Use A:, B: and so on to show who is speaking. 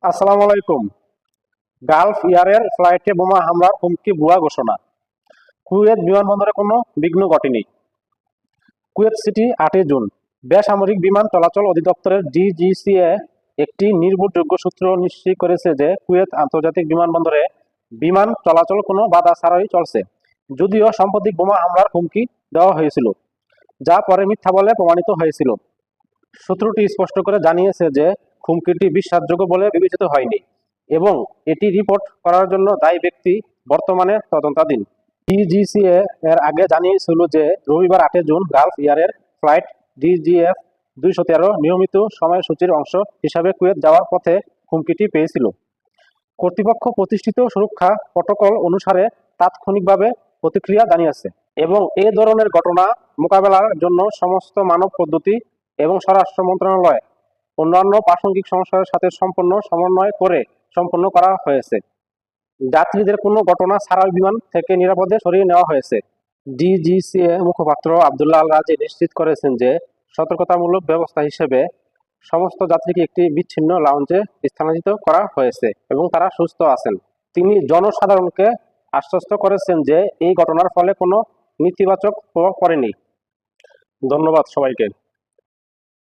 A: আসসালামু আলাইকুম। গালফ এয়ারের ফ্লাইটে বোমা হামলার হুমকি ভুয়া ঘোষণা। কুয়েত বিমানবন্দরে কোনো বিঘ্ন ঘটেনি। Kuwait city 8 June. বেসামরিক বিমান চলাচল অধিদপ্তরের ডিজিসিএ একটি নির্ভরযোগ্য সূত্র নিশ্চিত করেছে যে কুয়েত আন্তর্জাতিক বিমানবন্দরে বিমান চলাচল কোনো বাধা ছাড়াই চলছে, যদিও সাম্প্রতিক বোমা হামলার হুমকি দেওয়া হয়েছিল, যা পরে মিথ্যা বলে প্রমাণিত হয়েছিল। সূত্রটি স্পষ্ট করে জানিয়েছে যে হুমকিটি বিশ্বাসযোগ্য বলে বিবেচিত হয়নি এবং এটি রিপোর্ট করার জন্য দায়ী ব্যক্তি বর্তমানে তদন্তাধীন। ডিজিসিএ এর আগে জানিয়েছিল যে রবিবার 8 জুন গালফ এয়ারের ফ্লাইট ডিজিএফ 213 নিয়মিত সময়সূচির অংশ হিসাবে কুয়েত যাওয়ার পথে হুমকিটি পেয়েছিল। কর্তৃপক্ষ প্রতিষ্ঠিত সুরক্ষা প্রটোকল অনুসারে তাৎক্ষণিকভাবে প্রতিক্রিয়া জানিয়েছে এবং এ ধরনের ঘটনা মোকাবেলার জন্য সমস্ত মানব পদ্ধতি এবং স্বরাষ্ট্র মন্ত্রণালয় অন্যান্য প্রাসঙ্গিক সংস্থার সাথে সমন্বয় করে সম্পন্ন করা হয়েছে। যাত্রীদের কোনো ঘটনা ছাড়াই বিমান থেকে নিরাপদে সরিয়ে নেওয়া হয়েছে। ডিজিসিএ মুখপাত্র আবদুল্লাহ আল রাজি নিশ্চিত করেছেন যে সতর্কতামূলক ব্যবস্থা হিসেবে সমস্ত যাত্রীকে একটি বিচ্ছিন্ন লাউঞ্জে স্থানান্তরিত করা হয়েছে এবং তারা সুস্থ আছেন। তিনি জনসাধারণকে আশ্বস্ত করেছেন যে এই ঘটনার ফলে কোনো নেতিবাচক প্রভাব পড়েনি। ধন্যবাদ সবাইকে।